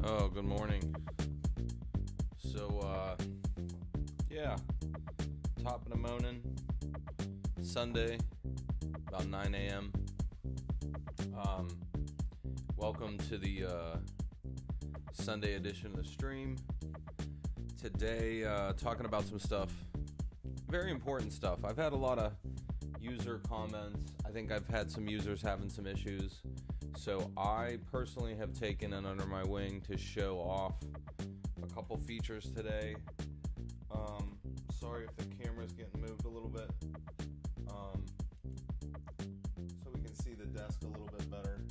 Oh, good morning. So, yeah, top of the morning, Sunday, about 9 a.m. Welcome to the Sunday edition of the stream. Today, talking about some stuff, very important stuff. I've had a lot of user comments. I think I've had some users having some issues. So I personally have taken it under my wing to show off a couple features today. Sorry if the camera's getting moved a little bit, so we can see the desk a little bit better.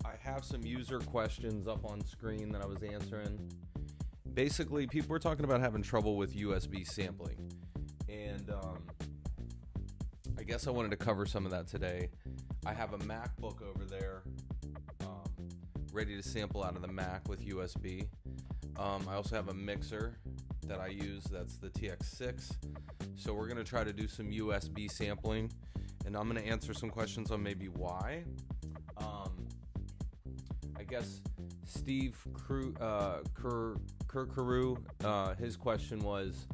I have some user questions up on screen that I was answering. Basically, people were talking about having trouble with USB sampling, and I guess I wanted to cover some of that today. I have a MacBook over there ready to sample out of the Mac with USB. I also have a mixer that I use, that's the TX6. So we're going to try to do some USB sampling, and I'm going to answer some questions on maybe why. I guess Steve Kurtzman Kurkuru, his question was,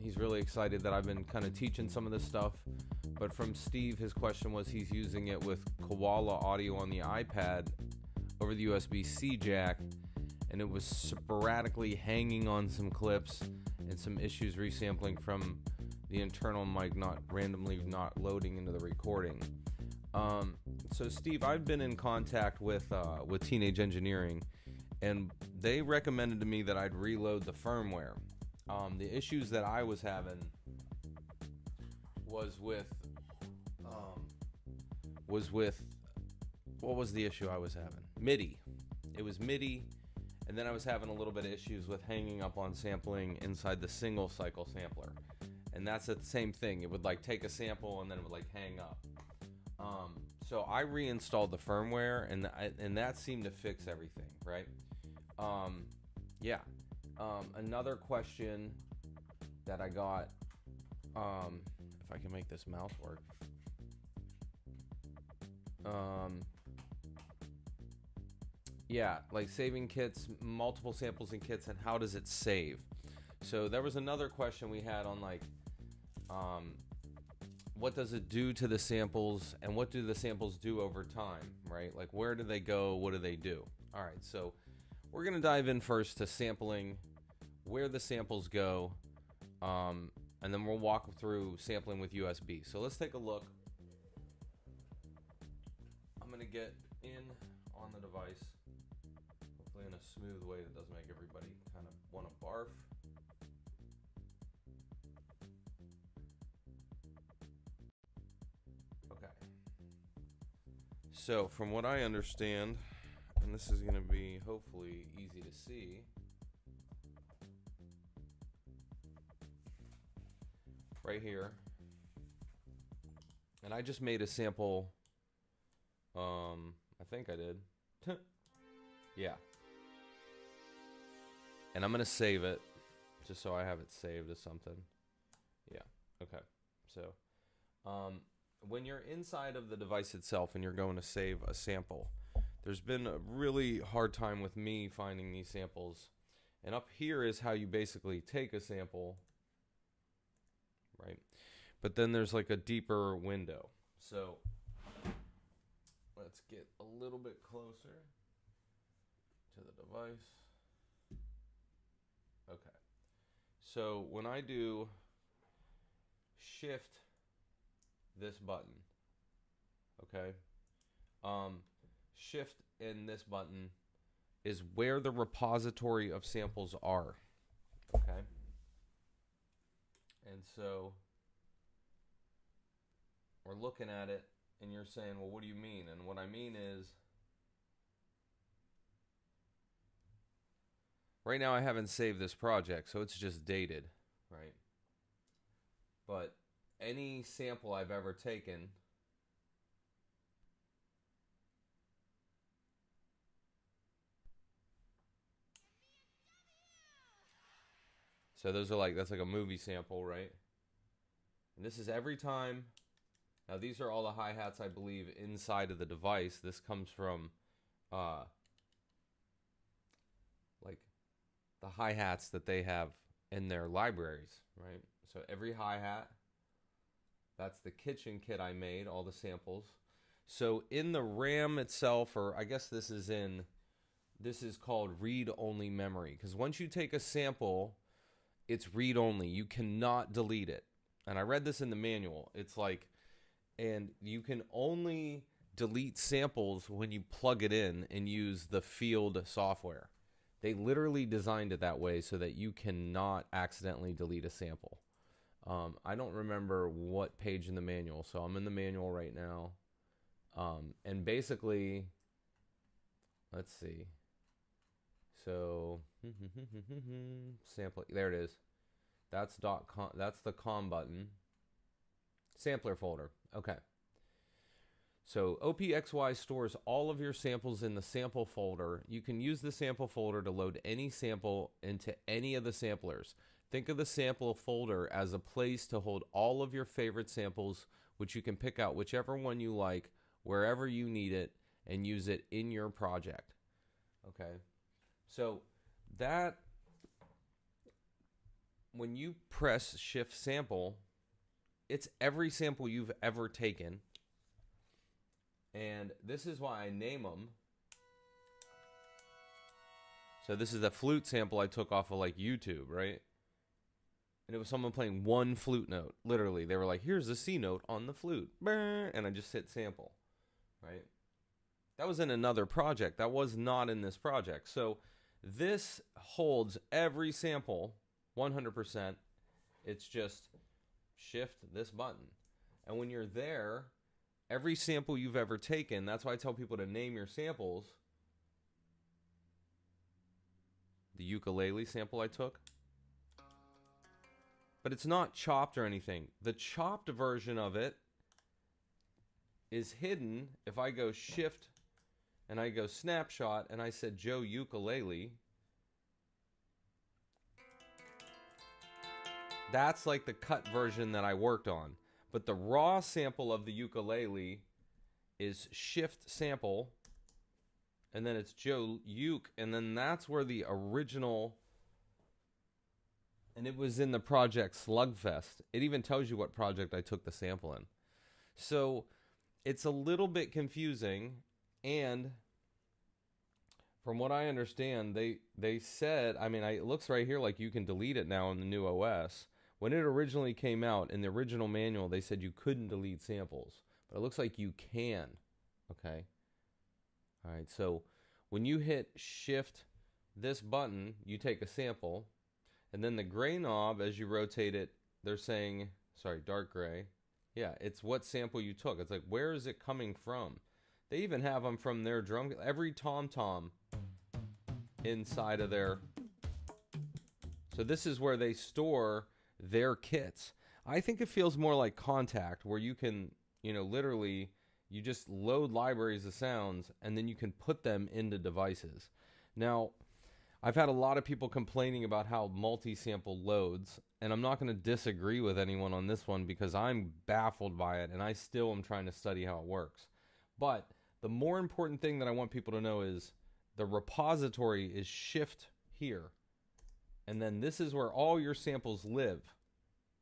he's really excited that I've been kind of teaching some of this stuff. But from Steve, his question was he's using it with Koala audio on the iPad over the USB-C jack, and it was sporadically hanging on some clips and some issues resampling from the internal mic randomly not loading into the recording. So Steve, I've been in contact with Teenage Engineering, and they recommended to me that I'd reload the firmware. The issues that I was having was with what was the issue I was having? MIDI. It was MIDI, and then I was having a little bit of issues with hanging up on sampling inside the single cycle sampler. And that's the same thing. It would like take a sample and then it would like hang up. So I reinstalled the firmware, and that seemed to fix everything, right? Yeah. Another question that I got, if I can make this mouse work. Yeah, like saving kits, multiple samples in kits, and how does it save? So there was another question we had on like, what does it do to the samples, and what do the samples do over time, right? Like, where do they go? What do they do? All right, so we're going to dive in first to sampling, where the samples go, and then we'll walk through sampling with USB. So let's take a look. I'm going to get in on the device, hopefully in a smooth way that doesn't make everybody kind of want to barf. So from what I understand, and this is going to be hopefully easy to see, right here, and I just made a sample, I think I did, yeah, and I'm going to save it, just so I have it saved as something, yeah, okay, so, when you're inside of the device itself and you're going to save a sample, there's been a really hard time with me finding these samples. And up here is how you basically take a sample, right? But then there's like a deeper window. So let's get a little bit closer to the device. Okay. So when I do shift this button, okay, shift in this button is where the repository of samples are, okay, and so we're looking at it and you're saying, well, what do you mean? And what I mean is, right now I haven't saved this project, so it's just dated, right? But any sample I've ever taken, so those are like, that's like a movie sample, right? And this is every time. Now these are all the hi-hats, I believe, inside of the device. This comes from like the hi-hats that they have in their libraries, right? So every hi-hat, that's the kitchen kit I made, all the samples. So in the RAM itself, or I guess this is called read-only memory, because once you take a sample, it's read-only. You cannot delete it. And I read this in the manual. It's like, and you can only delete samples when you plug it in and use the Field software. They literally designed it that way so that you cannot accidentally delete a sample. I don't remember what page in the manual, so I'm in the manual right now. And basically, let's see. So, sample, there it is. That's .com, that's the COM button. Sampler folder, okay. So OPXY stores all of your samples in the sample folder. You can use the sample folder to load any sample into any of the samplers. Think of the sample folder as a place to hold all of your favorite samples, which you can pick out whichever one you like, wherever you need it, and use it in your project. Okay, so that when you press shift sample, it's every sample you've ever taken. And this is why I name them. So this is a flute sample I took off of like YouTube, right? And it was someone playing one flute note. Literally, they were like, here's the C note on the flute. And I just hit sample, right? That was in another project. That was not in this project. So this holds every sample 100%. It's just shift this button. And when you're there, every sample you've ever taken, that's why I tell people to name your samples. The ukulele sample I took. But it's not chopped or anything. The chopped version of it is hidden. If I go shift and I go snapshot and I said Joe ukulele, that's like the cut version that I worked on. But the raw sample of the ukulele is shift sample, and then it's Joe uke, and then that's where the original, and it was in the project Slugfest. It even tells you what project I took the sample in. So it's a little bit confusing, and from what I understand, they said, I mean, it looks right here like you can delete it now in the new OS. When it originally came out, in the original manual, they said you couldn't delete samples. But it looks like you can. Okay? All right, so when you hit shift this button, you take a sample. And then the gray knob, as you rotate it, they're saying, sorry, dark gray. Yeah, it's what sample you took. It's like, where is it coming from? They even have them from their drum. Every tom-tom inside of their... So this is where they store their kits. I think it feels more like Contact, where you can, literally, you just load libraries of sounds and then you can put them into devices. Now, I've had a lot of people complaining about how multi-sample loads, and I'm not going to disagree with anyone on this one because I'm baffled by it and I still am trying to study how it works. But the more important thing that I want people to know is the repository is shift here. And then this is where all your samples live.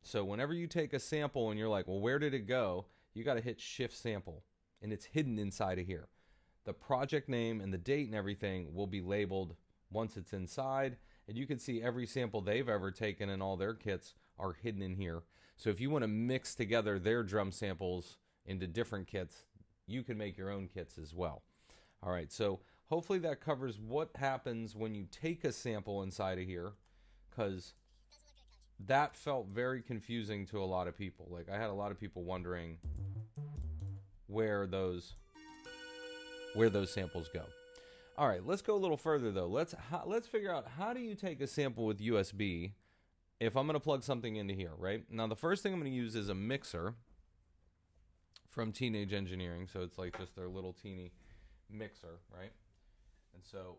So whenever you take a sample and you're like, well, where did it go? You got to hit shift sample. And it's hidden inside of here. The project name and the date and everything will be labeled once it's inside. And you can see every sample they've ever taken and all their kits are hidden in here. So if you want to mix together their drum samples into different kits, you can make your own kits as well. All right, so hopefully that covers what happens when you take a sample inside of here, because that felt very confusing to a lot of people. Like, I had a lot of people wondering where those samples go. All right, let's go a little further though. Let's figure out, how do you take a sample with USB if I'm going to plug something into here, right? Now the first thing I'm going to use is a mixer from Teenage Engineering. So it's like just their little teeny mixer, right? And so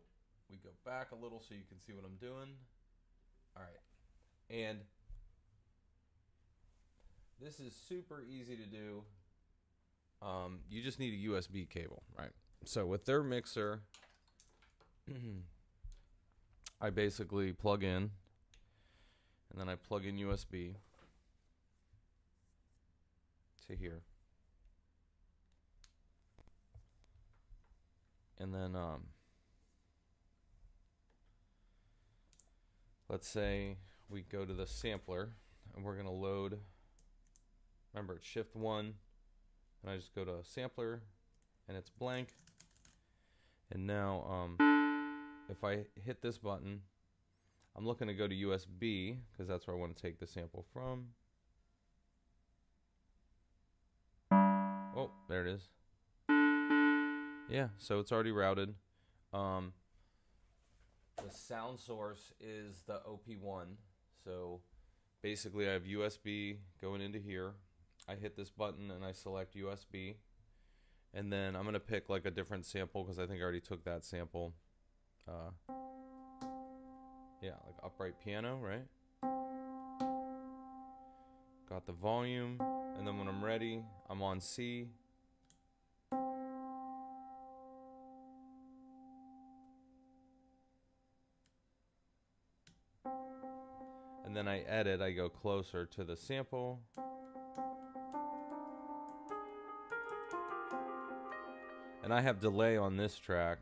we go back a little so you can see what I'm doing. All right. And this is super easy to do. You just need a USB cable, right? So with their mixer, I basically plug in, and then I plug in USB to here. And then let's say we go to the sampler and we're going to load, remember it's shift 1, and I just go to sampler and it's blank. And now if I hit this button, I'm looking to go to USB because that's where I want to take the sample from. Oh, there it is. Yeah, so it's already routed. The sound source is the OP1. So basically I have USB going into here. I hit this button and I select USB. And then I'm going to pick like a different sample because I think I already took that sample. Yeah, like upright piano, right? Got the volume. And then when I'm ready, I'm on C. And and then I edit, I go closer to the sample. And I have delay on this track.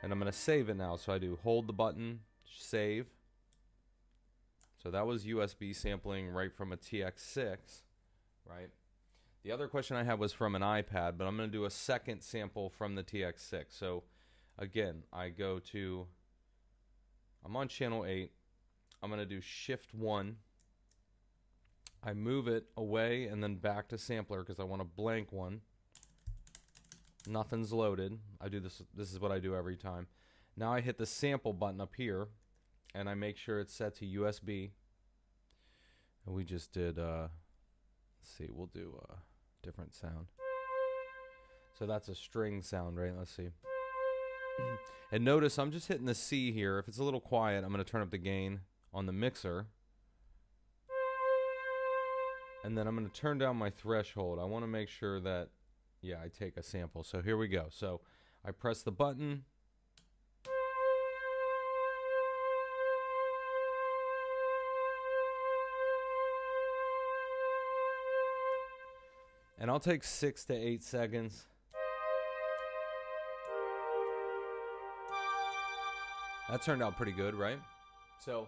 And I'm going to save it now. So I do hold the button, save. So that was USB sampling right from a TX6, right? The other question I had was from an iPad, but I'm going to do a second sample from the TX6. So again, I'm on channel 8. I'm going to do shift 1. I move it away and then back to sampler because I want a blank one. Nothing's loaded. I do this. This is what I do every time. Now I hit the sample button up here, and I make sure it's set to USB. And we just did. Let's see. We'll do a different sound. So that's a string sound, right? Let's see. And notice I'm just hitting the C here. If it's a little quiet, I'm going to turn up the gain on the mixer. And then I'm going to turn down my threshold. I want to make sure that, yeah, I take a sample. So here we go. So I press the button. And I'll take 6 to 8 seconds. That turned out pretty good, right? So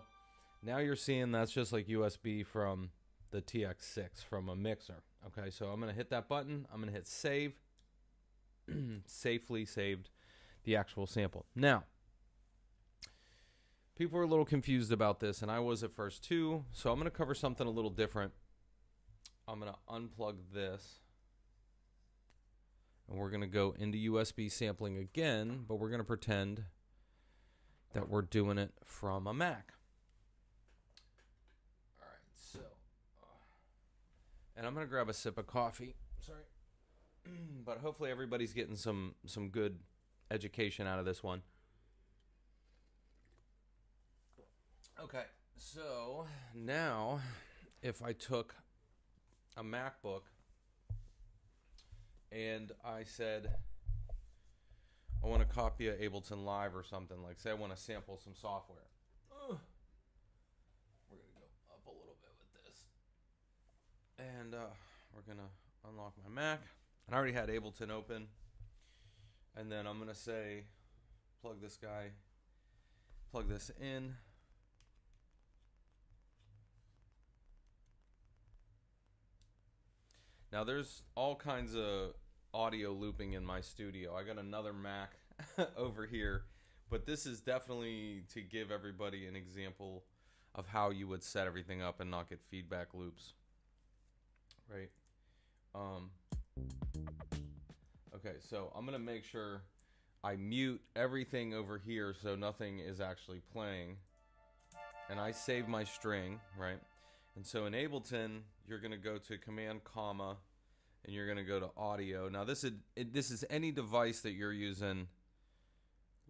now you're seeing that's just like USB from the TX6 from a mixer. Okay, so I'm going to hit that button. I'm going to hit save. Safely saved the actual sample. Now, people were a little confused about this, and I was at first too. So I'm going to cover something a little different. I'm going to unplug this. And we're going to go into USB sampling again, but we're going to pretend that we're doing it from a Mac. And I'm going to grab a sip of coffee. Sorry. But hopefully everybody's getting some good education out of this one. Okay. So now if I took a MacBook and I said I want to copy a Ableton Live or something, like say I want to sample some software. And we're going to unlock my Mac. And I already had Ableton open. And then I'm going to say, plug this in. Now there's all kinds of audio looping in my studio. I got another Mac over here. But this is definitely to give everybody an example of how you would set everything up and not get feedback loops. Right. Okay, so I'm going to make sure I mute everything over here so nothing is actually playing. And I save my string, right? And so in Ableton, you're going to go to Command, comma, and you're going to go to audio. Now this is any device that you're using,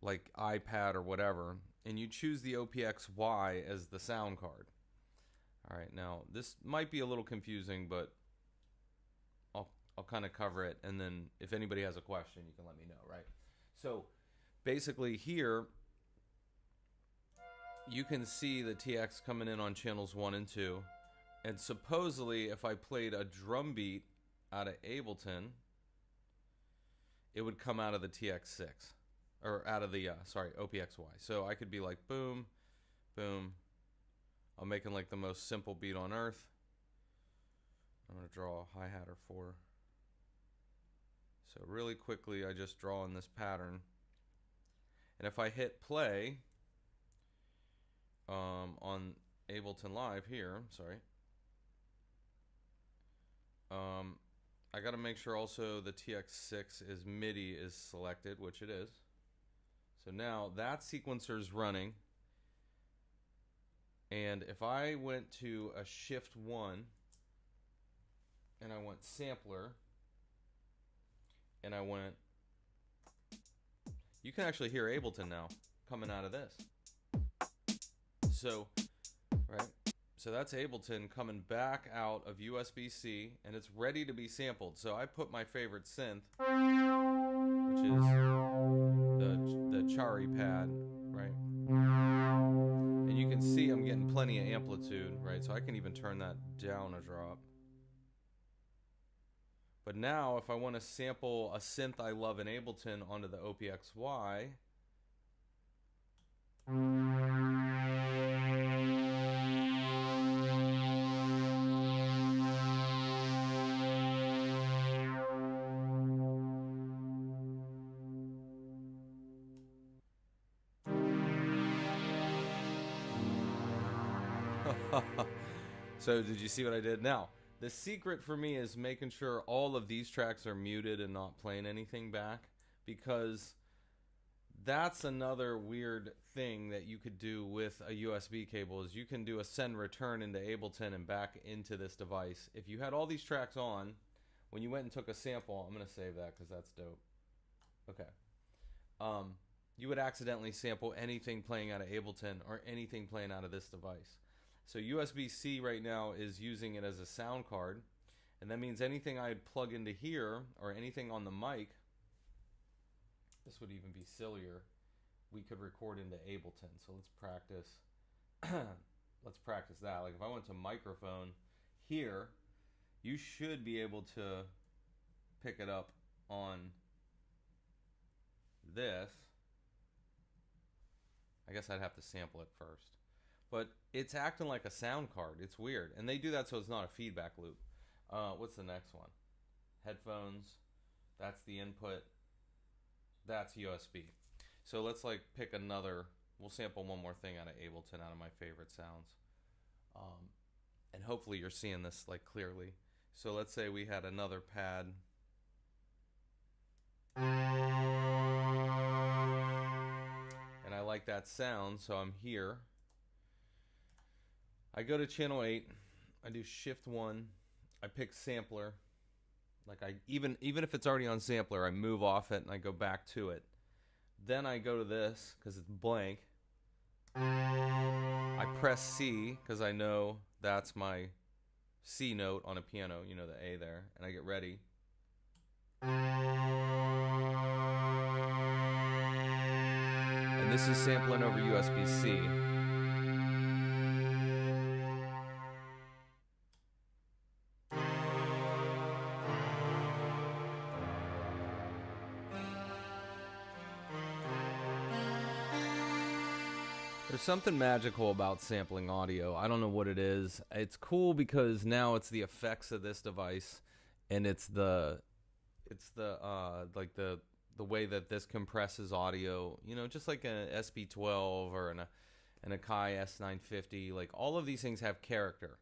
like iPad or whatever, and you choose the OPXY as the sound card. All right, now this might be a little confusing, but I'll kind of cover it, and then if anybody has a question, you can let me know, right? So basically here, you can see the TX coming in on channels 1 and 2, and supposedly if I played a drum beat out of Ableton, it would come out of the TX6, or out of the, OPXY. So I could be like, boom, boom. I'm making like the most simple beat on earth. I'm going to draw a hi-hat or 4. So really quickly, I just draw in this pattern. And if I hit play on Ableton Live here, I got to make sure also the TX6 is MIDI is selected, which it is. So now that sequencer is running. And if I went to a shift 1 and I went sampler, and I went, you can actually hear Ableton now coming out of this. So, right? So that's Ableton coming back out of USB-C, and it's ready to be sampled. So I put my favorite synth, which is the Chari pad, right? And you can see I'm getting plenty of amplitude, right? So I can even turn that down a drop. But now if I want to sample a synth I love in Ableton onto the OPXY, so did you see what I did? Now, the secret for me is making sure all of these tracks are muted and not playing anything back, because that's another weird thing that you could do with a USB cable is you can do a send return into Ableton and back into this device. If you had all these tracks on, when you went and took a sample, I'm going to save that because that's dope. Okay. You would accidentally sample anything playing out of Ableton or anything playing out of this device. So USB-C right now is using it as a sound card, and that means anything I'd plug into here or anything on the mic, this would even be sillier, we could record into Ableton. So let's practice. Let's practice that. Like if I went to microphone here, you should be able to pick it up on this. I guess I'd have to sample it first. But it's acting like a sound card. It's weird. And they do that so it's not a feedback loop. What's the next one? Headphones. That's the input. That's USB. So let's like pick another. We'll sample one more thing out of Ableton, out of my favorite sounds. And hopefully you're seeing this like clearly. So let's say we had another pad. And I like that sound, so I'm here. I go to channel 8, I do shift 1, I pick sampler. Like I even if it's already on sampler, I move off it and I go back to it. Then I go to this because it's blank. I press C because I know that's my C note on a piano, you know, the A there, and I get ready. And this is sampling over USB-C. There's something magical about sampling audio. I don't know what it is. It's cool because now it's the effects of this device, and it's the way that this compresses audio. You know, just like an SP12 or an Akai S950. Like all of these things have character,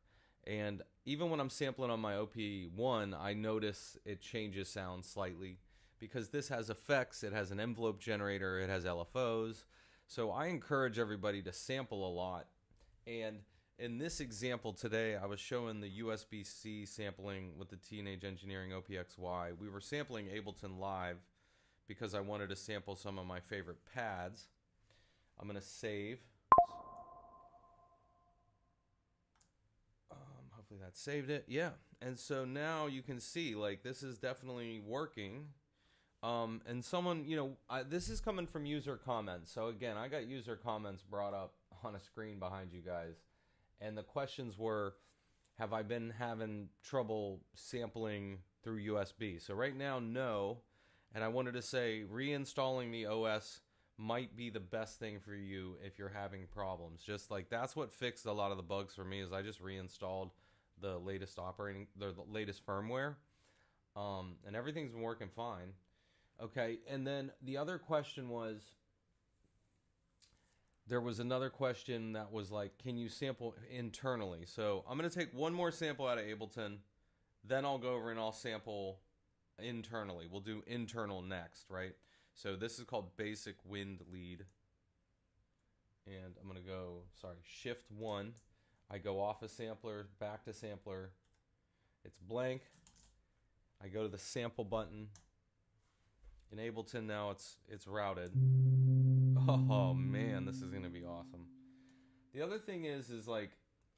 and even when I'm sampling on my OP1, I notice it changes sound slightly because this has effects. It has an envelope generator. It has LFOs. So I encourage everybody to sample a lot. And in this example today, I was showing the USB-C sampling with the Teenage Engineering OPXY. We were sampling Ableton Live because I wanted to sample some of my favorite pads. I'm going to save. Hopefully that saved it. Yeah. And so now you can see, like, this is definitely working. And someone, you know, this is coming from user comments. So again, I got user comments brought up on a screen behind you guys. And the questions were, have I been having trouble sampling through USB? So right now, no. And I wanted to say reinstalling the OS might be the best thing for you if you're having problems. Just like that's what fixed a lot of the bugs for me is I just reinstalled the latest the latest firmware. And everything's been working fine. Okay, and then the other question was, there was another question that was like, can you sample internally? So I'm going to take one more sample out of Ableton, then I'll go over and I'll sample internally. We'll do internal next, right? So this is called Basic Wind Lead. And I'm going to go, Shift 1. I go off a sampler, back to sampler. It's blank. I go to the sample button. In Ableton now it's routed. Oh man, this is gonna be awesome. The other thing is like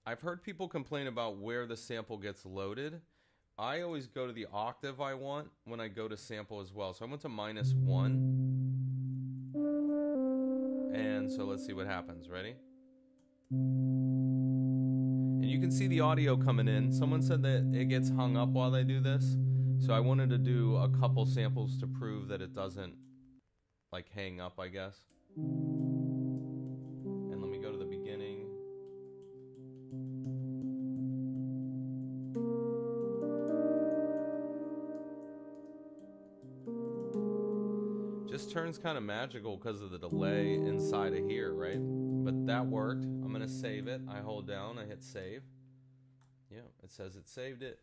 I've heard people complain about where the sample gets loaded. I always go to the octave I want when I go to sample as well. So I went to -1. in, so let's see what happens. Ready? And you can see the audio coming in. Someone said that it gets hung up while they do this, so I wanted to do a couple samples to prove that it doesn't like hang up, I guess. And let me go to the beginning. Just turns kind of magical because of the delay inside of here, right? But that worked. I'm gonna save it. I hold down, I hit save. Yeah, it says it saved it.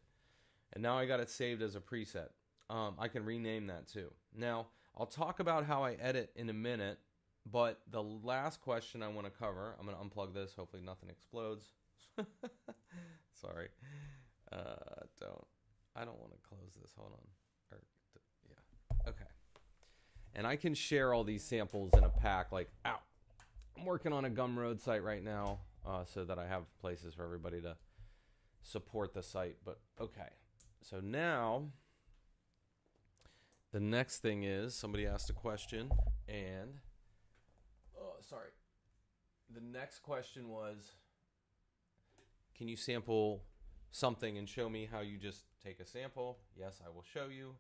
And now I got it saved as a preset. I can rename that too. Now, I'll talk about how I edit in a minute, but the last question I want to cover, I'm gonna unplug this, hopefully nothing explodes. Sorry. I don't want to close this, hold on. Yeah, okay. And I can share all these samples in a pack, like, ow. I'm working on a Gumroad site right now, so that I have places for everybody to support the site. But okay, so now the next thing is somebody asked a question, and the next question was, can you sample something and show me how you just take a sample? Yes, I will show you.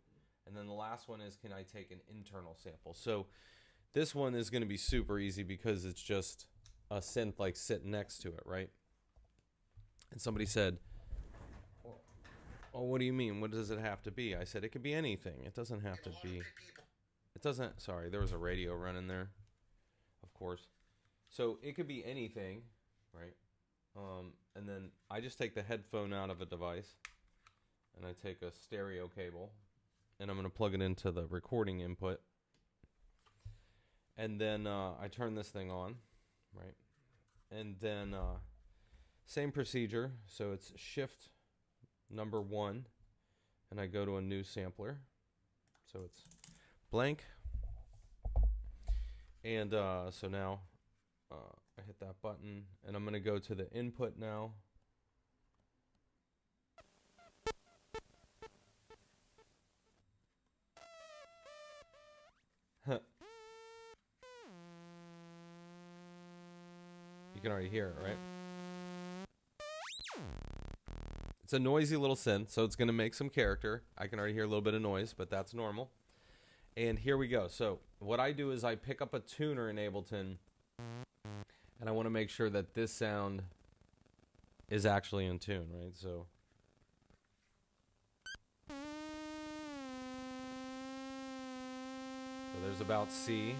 And then the last one is, can I take an internal sample? So this one is going to be super easy because it's just a synth like sitting next to it, right? And somebody said, oh, what do you mean? What does it have to be? I said, it could be anything. It doesn't have to be. It doesn't, sorry, there was a radio running there, of course. So it could be anything, right? And then I just take the headphone out of a device and I take a stereo cable and I'm going to plug it into the recording input. And then I turn this thing on, right? And then same procedure. So it's shift number 1, and I go to a new sampler. So it's blank. And so now I hit that button, and I'm going to go to the input now. You can already hear it, right? It's a noisy little synth, so it's going to make some character. I can already hear a little bit of noise, but that's normal. And here we go. So what I do is I pick up a tuner in Ableton, and I want to make sure that this sound is actually in tune, right? So there's about C,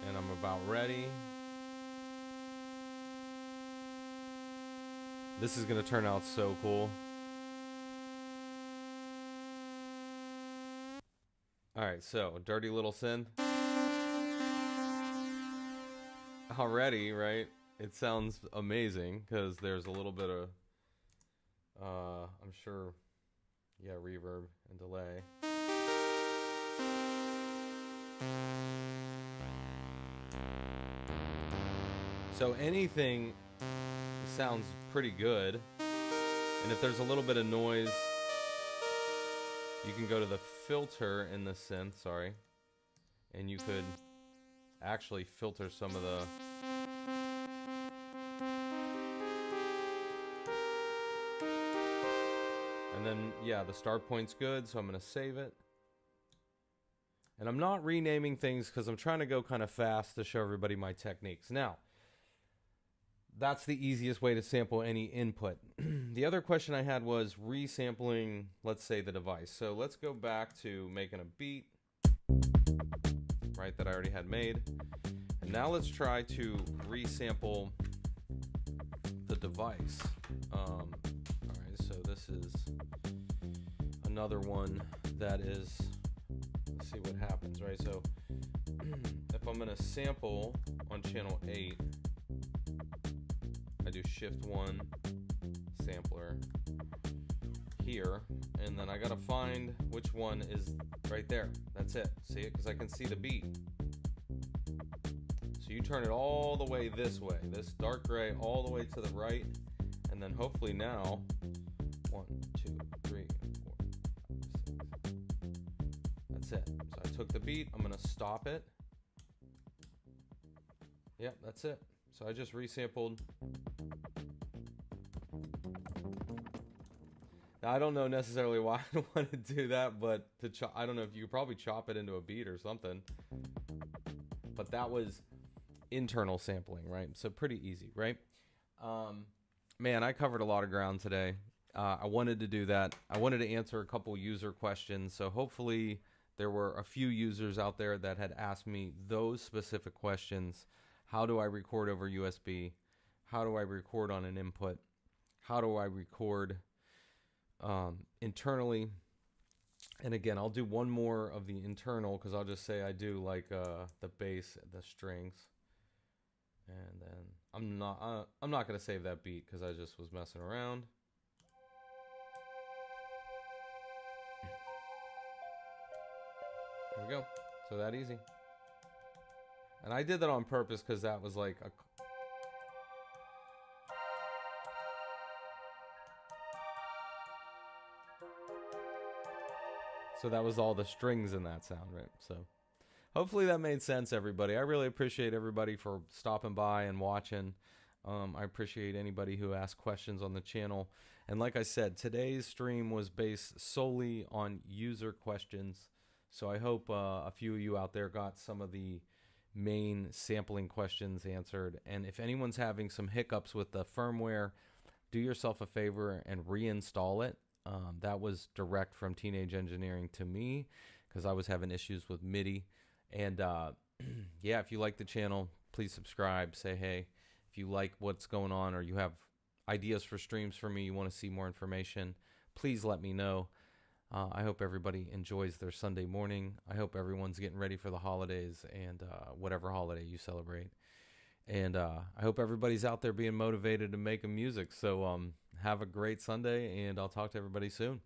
and I'm about ready. This is going to turn out so cool. Alright, so dirty little synth. Already, right? It sounds amazing because there's a little bit of, I'm sure, yeah, reverb and delay. So anything sounds pretty good. And if there's a little bit of noise, you can go to the filter in the synth, sorry, and you could actually filter some of the and then yeah, the start point's good, so I'm gonna save it. And I'm not renaming things because I'm trying to go kind of fast to show everybody my techniques. Now, that's the easiest way to sample any input. The other question I had was resampling, let's say, the device. So let's go back to making a beat, right, that I already had made. And now let's try to resample the device. All right, so this is another one that is, let's see what happens, right? So if I'm gonna sample on channel 8, I do shift 1, sampler here, and then I gotta find which one is right there. That's it. See it? Because I can see the beat. So you turn it all the way this way, this dark gray all the way to the right, and then hopefully now 1, 2, 3, 4, 5, 6. That's it. So I took the beat, I'm gonna stop it. Yep, that's it. So I just resampled. Now, I don't know necessarily why I want to do that, but I don't know if you could probably chop it into a beat or something. But that was internal sampling, right? So pretty easy, right? Man, I covered a lot of ground today. I wanted to do that. I wanted to answer a couple user questions. So hopefully there were a few users out there that had asked me those specific questions. How do I record over USB? How do I record on an input? How do I record internally? And again, I'll do one more of the internal because I'll just say I do like the bass, the strings. And then I'm not gonna save that beat because I just was messing around. There we go. So that easy. And I did that on purpose because that was like a. So that was all the strings in that sound, right? So hopefully that made sense, everybody. I really appreciate everybody for stopping by and watching. I appreciate anybody who asked questions on the channel. And like I said, today's stream was based solely on user questions. So I hope a few of you out there got some of the main sampling questions answered. And if anyone's having some hiccups with the firmware, do yourself a favor and reinstall it. That was direct from Teenage Engineering to me because I was having issues with MIDI. And yeah, if you like the channel, please subscribe, say hey. If you like what's going on or you have ideas for streams for me, you want to see more information, please let me know. I hope everybody enjoys their Sunday morning. I hope everyone's getting ready for the holidays and whatever holiday you celebrate. And I hope everybody's out there being motivated to make music. So have a great Sunday, and I'll talk to everybody soon.